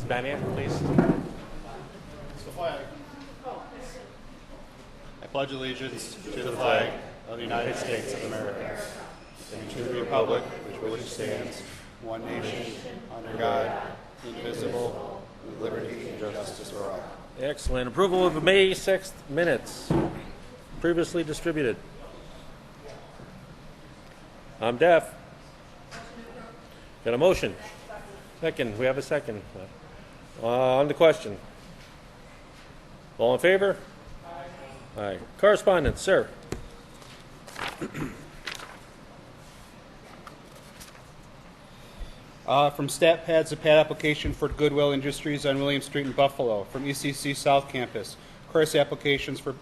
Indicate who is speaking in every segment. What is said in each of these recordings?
Speaker 1: Bania, please.
Speaker 2: The flag. I pledge allegiance to the flag of the United States of America and to the republic for which it stands, one nation, under God, indivisible, with liberty and justice for all.
Speaker 1: Excellent. Approval of the May 6th minutes, previously distributed. I'm deaf. Got a motion? Second. We have a second. On the question. All in favor? Aye. Aye. Correspondence, sir.
Speaker 2: From Stat Pads, a pad application for Goodwill Industries on William Street in Buffalo. From ECC South Campus, course applications for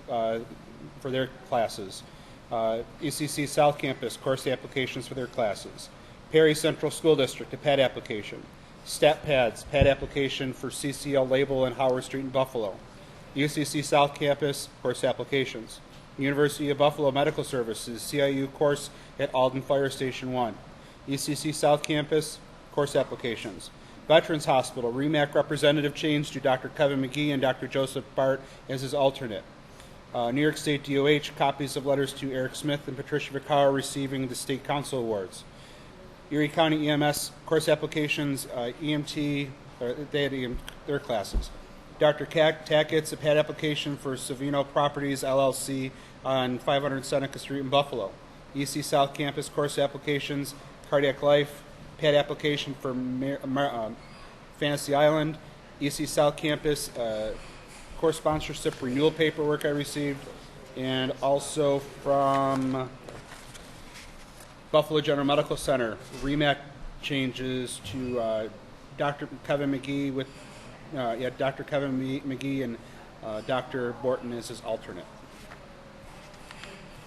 Speaker 2: their classes. ECC South Campus, course applications for their classes. Perry Central School District, a pad application. Stat Pads, pad application for CCL Label and Howard Street in Buffalo. UCC South Campus, course applications. University of Buffalo Medical Services, CIU course at Alden Fire Station 1. ECC South Campus, course applications. Veterans Hospital, REMAC representative changed to Dr. Kevin McGee and Dr. Joseph Bart as his alternate. New York State DOH, copies of letters to Eric Smith and Patricia Vaccaro receiving the State Council Awards. Erie County EMS, course applications, EMT, they had their classes. Dr. Tackett's, a pad application for Savino Properties, LLC on 500 Seneca Street in Buffalo. EC South Campus, course applications, Cardiac Life, pad application for Fantasy Island. EC South Campus, course sponsorship renewal paperwork I received, and also from Buffalo General Medical Center, REMAC changes to Dr. Kevin McGee with Dr. Kevin McGee and Dr. Borton as his alternate.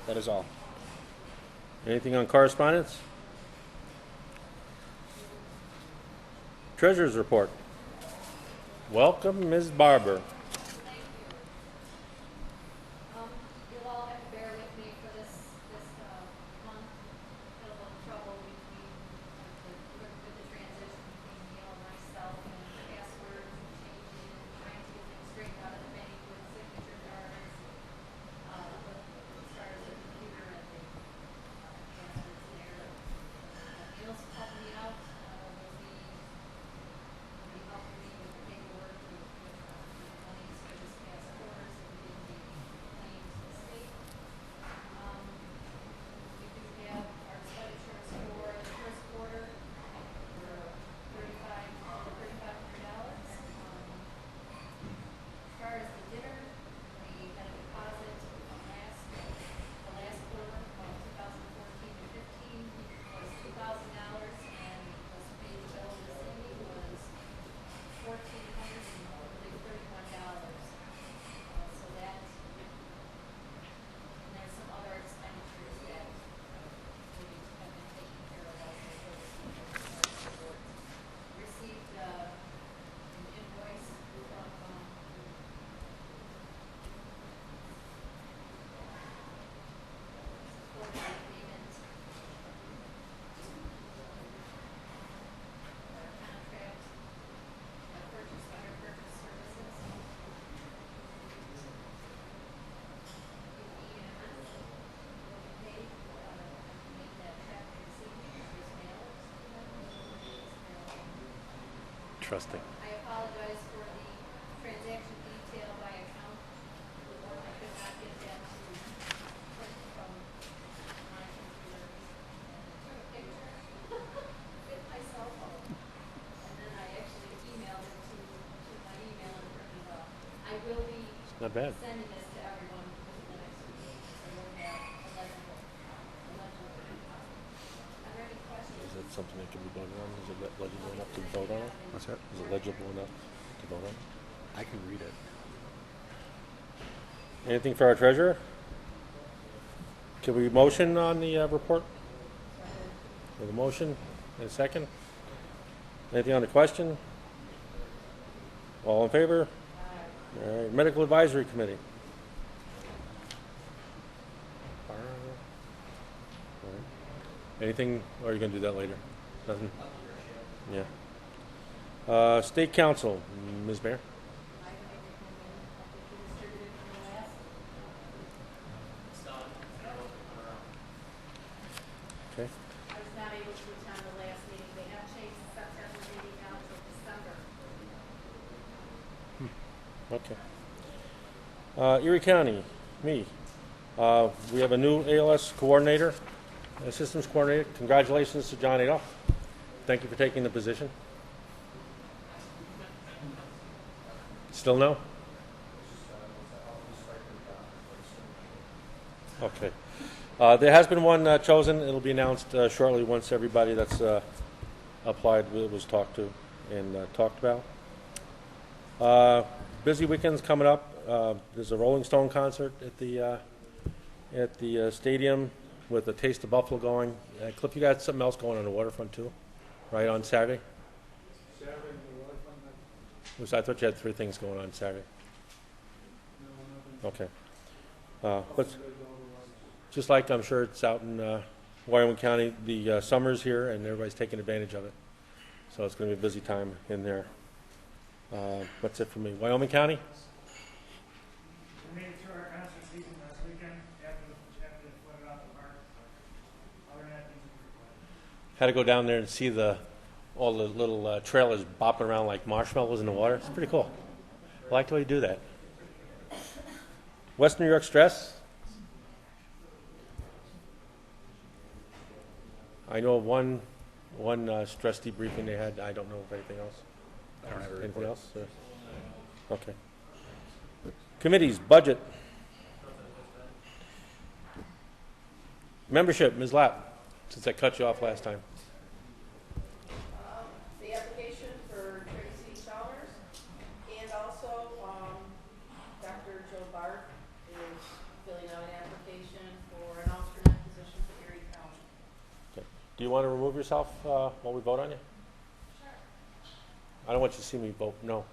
Speaker 2: That is all.
Speaker 1: Anything on correspondence? Treasurer's report. Welcome, Ms. Barber.
Speaker 3: You'll all have to bear with me for this month. Had a little trouble with the transition between Neil and myself, and passwords and changing and trying to get things straightened out of the bank with signature cards. But as far as the computer and the passwords there, Neil's helping me out. Will be helping me with the paperwork with monies for this past quarters and getting the claims to the state. We do have our expenditures for the first quarter for $3,500. As far as the dinner, we had a deposit the last quarter of 2014 to 15 was $2,000, and was paid the bill to Cindy was $1,431. So that, and there's some other expenditures that we have been taking care of also for the board. Received an invoice from for the agreement, our contract, purchase under purchase services. EMS will be paid, make that check receipt, just mail it.
Speaker 1: Trusting.
Speaker 3: I apologize for the transaction detail by account. I could not get that to print from my computer. And I took a picture with my cell phone, and then I actually emailed it to my email and printed it off. I will be
Speaker 1: Not bad.
Speaker 3: sending this to everyone within the next few weeks, so you'll have a legible. Are there any questions?
Speaker 1: Is that something that can be voted on? Is it legible enough to vote on?
Speaker 2: What's that?
Speaker 1: Is it legible enough to vote on?
Speaker 2: I can read it.
Speaker 1: Anything for our treasurer? Can we motion on the report? With a motion and a second? Anything on the question? All in favor? All right. Medical Advisory Committee. All right. Anything, or are you going to do that later? Nothing? Yeah. State Council, Ms. Mayor.
Speaker 3: I can make a comment. I think we distributed from the last.
Speaker 1: Okay.
Speaker 3: I was not able to attend the last meeting. They have changed the September meeting now until December.
Speaker 1: Okay. Erie County, me. We have a new ALS coordinator, systems coordinator. Congratulations to John Adolph. Thank you for taking the position. Still no? Okay. There has been one chosen. It'll be announced shortly once everybody that's applied was talked to and talked about. Busy weekends coming up. There's a Rolling Stone concert at the stadium with a Taste of Buffalo going. Cliff, you got something else going on the waterfront too, right, on Saturday?
Speaker 4: Saturday, the waterfront,
Speaker 1: I thought you had 3 things going on Saturday.
Speaker 4: no, nothing.
Speaker 1: Okay. But just like I'm sure it's out in Wyoming County, the summer's here and everybody's taking advantage of it. So it's going to be a busy time in there. What's it for me? Wyoming County?
Speaker 4: We made it through our concert season last weekend after the flood out the park. Other than that, things are pretty quiet.
Speaker 1: Had to go down there and see all the little trailers bopping around like marshmallows in the water. It's pretty cool. I like the way you do that. West New York Stress. I know of one stress debriefing they had. I don't know of anything else.
Speaker 2: I don't have a
Speaker 1: Anything
Speaker 2: report.
Speaker 1: else? Okay. Committees, budget. Membership, Ms. Lapp, since I cut you off last time.
Speaker 5: The application for Tracy Chalmers, and also Dr. Joe Bart is filling out an application for an alternate position for Erie County.
Speaker 1: Okay. Do you want to remove yourself while we vote on you?
Speaker 3: Sure.
Speaker 1: I don't want you to see me vote no.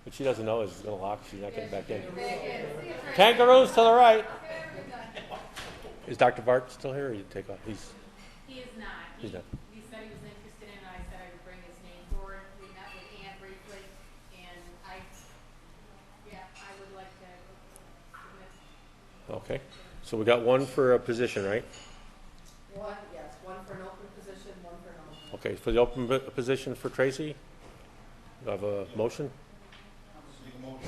Speaker 1: What she doesn't know is it's going to lock. She's not getting back in. Kangaroos to the right. Is Dr. Bart still here or you take off?
Speaker 3: He is not.
Speaker 1: He's not.
Speaker 3: He said he was interested in it. I said I would bring his name forward. We met with Ann briefly, and I would like to submit.
Speaker 1: Okay. So we got one for a position, right?
Speaker 5: One, yes, one for an open position, one for an alternate.
Speaker 1: Okay. For the open position for Tracy, you have a motion?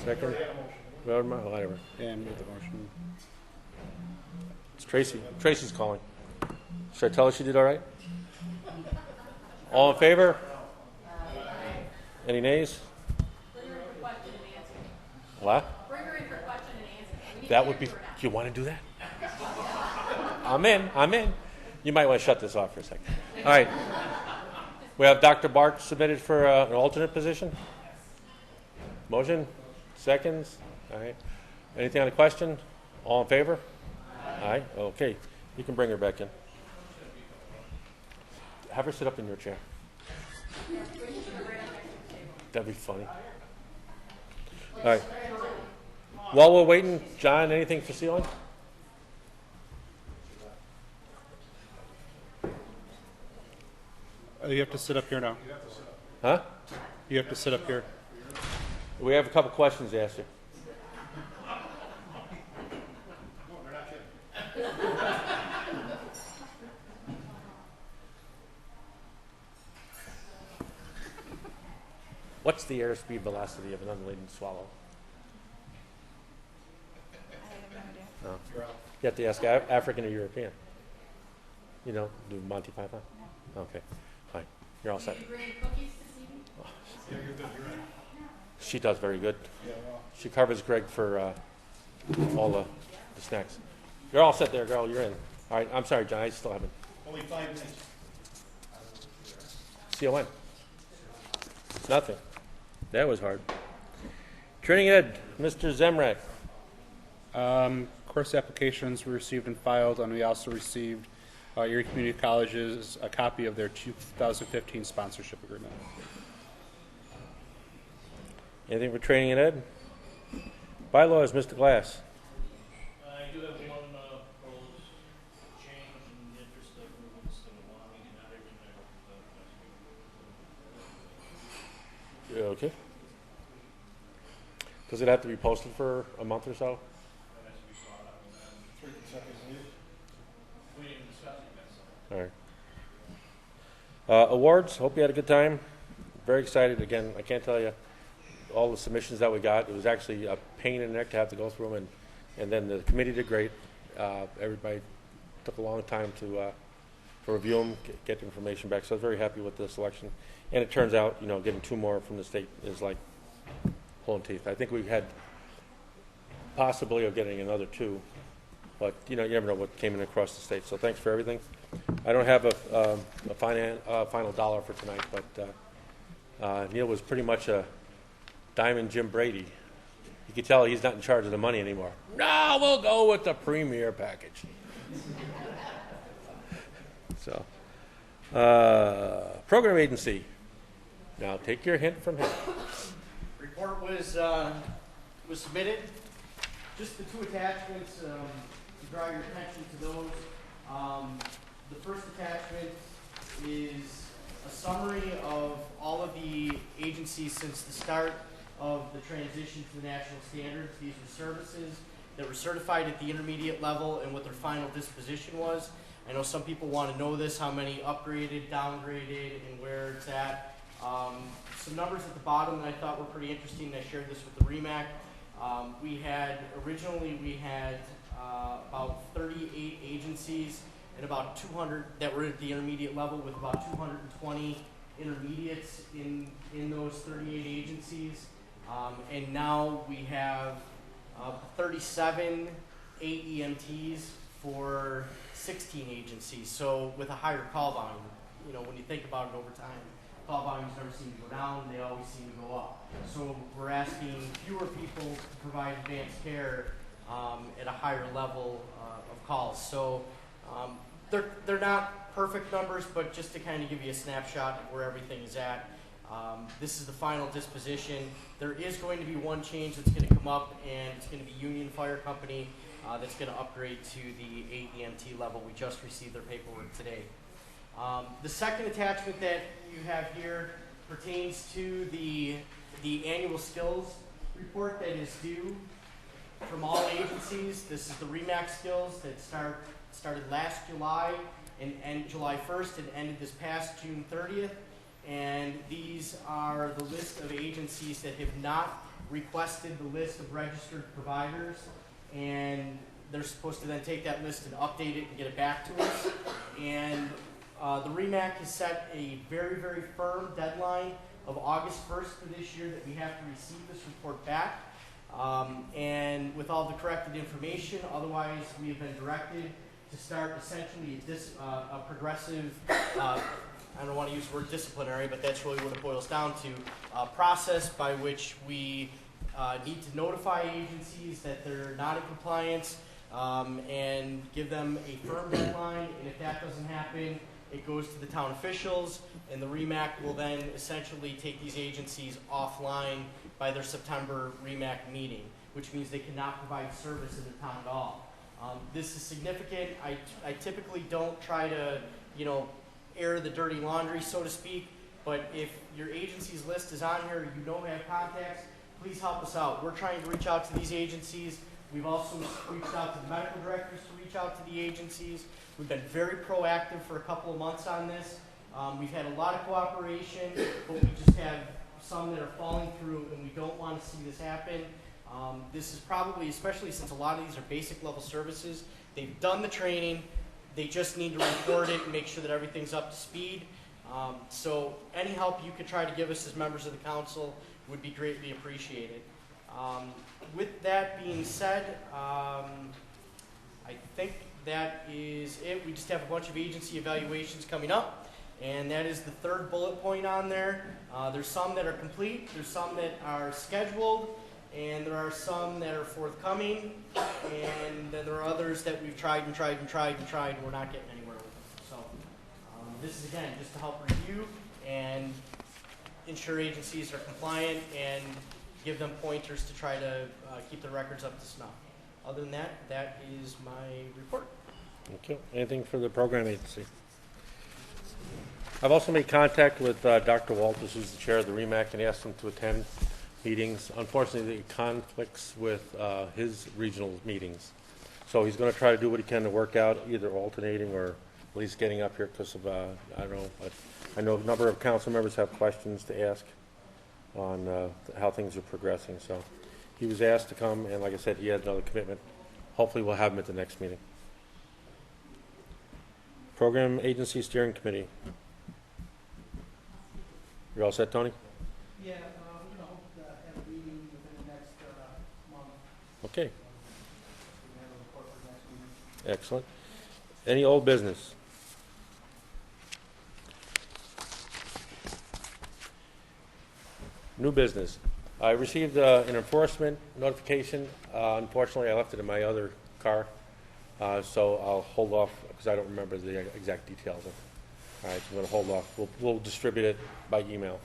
Speaker 1: Second? Whatever.
Speaker 2: And with the motion.
Speaker 1: It's Tracy. Tracy's calling. Should I tell her she did all right? All in favor? Any nays?
Speaker 3: Bring her in for question and answer.
Speaker 1: What?
Speaker 3: Bring her in for question and answer. We need
Speaker 1: That
Speaker 3: to
Speaker 1: would be.
Speaker 3: hear her now.
Speaker 1: Do you want to do that? I'm in. You might want to shut this off for a second. All right. We have Dr. Bart submitted for an alternate position. Motion? Seconds? All right. Anything on the question? All in favor? Aye. Okay. You can bring her back in. Have her sit up in your chair. That'd be funny. All right. While we're waiting, John, anything for ceiling?
Speaker 2: You have to sit up here now.
Speaker 1: Huh?
Speaker 2: You have to sit up here.
Speaker 1: We have a couple questions to ask you. What's the airspeed velocity of an unladen swallow?
Speaker 6: I have no idea.
Speaker 1: No. You have to ask African or European. You know, do Monty Python? Okay, fine. You're all set.
Speaker 3: Did you bring cookies this evening?
Speaker 1: She does very good. She covers Greg for all the snacks. You're all set there, girl. You're in. All right. I'm sorry, John. I still haven't.
Speaker 4: Only 5 minutes.
Speaker 1: See you when? Nothing. That was hard. Training Ed, Mr. Zemrak.
Speaker 2: Course applications were received and filed, and we also received Erie Community College's a copy of their 2015 sponsorship agreement.
Speaker 1: Anything for Training and Ed? Bylaws, Mr. Glass.
Speaker 7: I do have one proposed change in the interest of moving
Speaker 1: Yeah, okay. Does it have to be posted for a month or so? All right. Awards, hope you had a good time. Very excited. Again, I can't tell you all the submissions that we got. It was actually a pain in the neck to have to go through them, and then the committee did great. Everybody took a long time to review them, get the information back. So I was very happy with the selection. And it turns out, getting 2 more from the state is like pulling teeth. I think we had possibility of getting another 2, but you never know what came in across the state. So thanks for everything. I don't have a final dollar for tonight, but Neil was pretty much a Diamond Jim Brady. You could tell he's not in charge of the money anymore. No, we'll go with the premier package. So, program agency. Now take your hint from him.
Speaker 7: Report was submitted. Just the 2 attachments to draw your attention to those. The first attachment is a summary of all of the agencies since the start of the transition to the national standards. These were services that were certified at the intermediate level and what their final disposition was. I know some people want to know this, how many upgraded, downgraded, and where it's at. Some numbers at the bottom that I thought were pretty interesting. I shared this with the REMAC. Originally we had about 38 agencies and about 200 that were at the intermediate level, with about 220 intermediates in those 38 agencies. And now we have 37 AEMTs for 16 agencies, so with a higher call volume. When you think about it over time, call volumes never seem to go down, they always seem to go up. So we're asking fewer people to provide advanced care at a higher level of calls. So they're not perfect numbers, but just to kind of give you a snapshot of where everything is at. This is the final disposition. There is going to be one change that's going to come up, and it's going to be Union Fire Company that's going to upgrade to the AEMT level. We just received their paperwork today. The second attachment that you have here pertains to the annual skills report that is due from all agencies. This is the REMAC skills that started last July and ended July 1st and ended this past June 30th. And these are the list of agencies that have not requested the list of registered providers, and they're supposed to then take that list and update it and get it back to us. And the REMAC has set a very, very firm deadline of August 1st for this year that we have to receive this report back. And with all the corrected information, otherwise we have been directed to start essentially a progressive, I don't want to use the word disciplinary, but that's really what it boils down to, a process by which we need to notify agencies that they're not in compliance and give them a firm deadline. And if that doesn't happen, it goes to the town officials, and the REMAC will then essentially take these agencies offline by their September REMAC meeting, which means they cannot provide service in the town at all. This is significant. I typically don't try to, air the dirty laundry, so to speak, but if your agency's list is on here, you don't have contacts, please help us out. We're trying to reach out to these agencies. We've also reached out to the medical directors to reach out to the agencies. We've been very proactive for a couple of months on this. We've had a lot of cooperation, but we just have some that are falling through, and we don't want to see this happen. This is probably, especially since a lot of these are basic level services, they've done the training, they just need to report it and make sure that everything's up to speed. So any help you could try to give us as members of the council would be greatly appreciated. With that being said, I think that is it. We just have a bunch of agency evaluations coming up, and that is the third bullet point on there. There's some that are complete, there's some that are scheduled, and there are some that are forthcoming, and then there are others that we've tried and tried and tried and tried, and we're not getting anywhere with them. So this is, again, just to help review and ensure agencies are compliant and give them pointers to try to keep their records up to snuff. Other than that, that is my report.
Speaker 1: Okay. Anything for the program agency? I've also made contact with Dr. Walters, who's the chair of the REMAC, and asked him to attend meetings. Unfortunately, it conflicts with his regional meetings. So he's going to try to do what he can to work out either alternating or at least getting up here because of, I don't know, but I know a number of council members have questions to ask on how things are progressing. So he was asked to come, and like I said, he had another commitment. Hopefully we'll have him at the next meeting. Program Agency Steering Committee. You're all set, Tony?
Speaker 8: Yeah, we're gonna hope to have a meeting within the next month.
Speaker 1: Okay,
Speaker 8: We have a report for next meeting.
Speaker 1: excellent. Any old business? New business. I received an enforcement notification. Unfortunately, I left it in my other car, so I'll hold off because I don't remember the exact details of it. All right, so I'm going to hold off. We'll distribute it by email.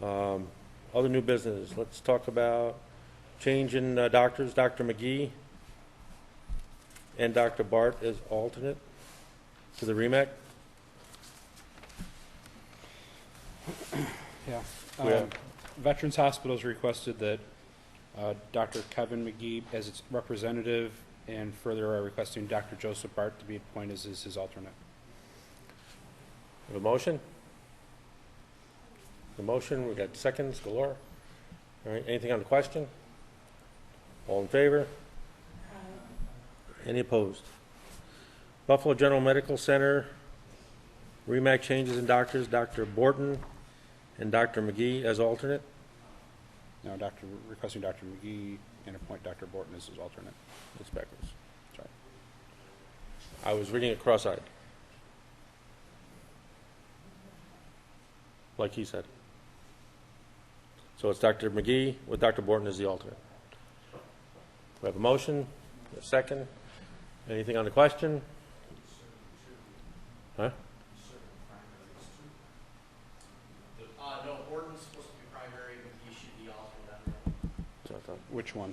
Speaker 1: Other new business. Let's talk about change in doctors. Dr. McGee and Dr. Bart as alternate to the REMAC.
Speaker 2: Yeah.
Speaker 1: Yeah.
Speaker 2: Veterans Hospitals requested that Dr. Kevin McGee as its representative, and further are requesting Dr. Joseph Bart to be appointed as his alternate.
Speaker 1: Have a motion? The motion, we got seconds galore. All right, anything on the question? All in favor? Any opposed? Buffalo General Medical Center, REMAC changes in doctors, Dr. Borton and Dr. McGee as alternate.
Speaker 2: Now, requesting Dr. McGee and appoint Dr. Borton as his alternate.
Speaker 1: It's backwards. Sorry. I was reading it cross-eyed. Like he said. So it's Dr. McGee with Dr. Borton as the alternate. We have a motion, a second. Anything on the question? Huh?
Speaker 7: No, Borton's supposed to be primary, McGee should be alternate.
Speaker 1: So I thought
Speaker 2: Which one?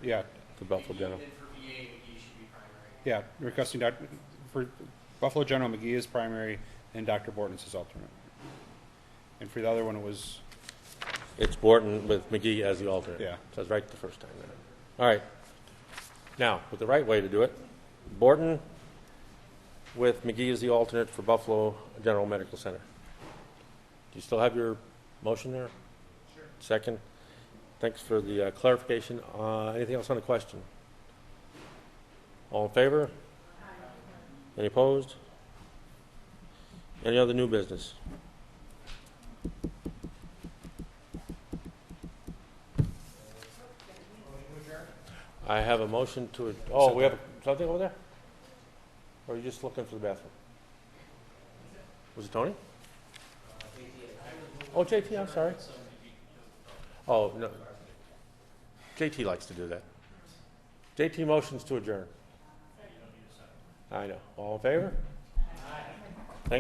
Speaker 2: Yeah,
Speaker 1: the Buffalo General.
Speaker 7: And for VA, McGee should be primary.
Speaker 2: yeah, requesting for Buffalo General McGee is primary and Dr. Borton is his alternate. And for the other one, it was,
Speaker 1: It's Borton with McGee as the alternate.
Speaker 2: Yeah.
Speaker 1: So I was right the first time. All right. Now, with the right way to do it, Borton with McGee as the alternate for Buffalo General Medical Center. Do you still have your motion there?
Speaker 4: Sure.
Speaker 1: Second. Thanks for the clarification. Anything else on the question? All in favor? Any opposed? Any other new business? I have a motion to, oh, we have something over there? Or are you just looking for the bathroom? Was it Tony? Oh, JT, I'm sorry. Oh, no. JT likes to do that. JT motions to adjourn. I know. All in favor?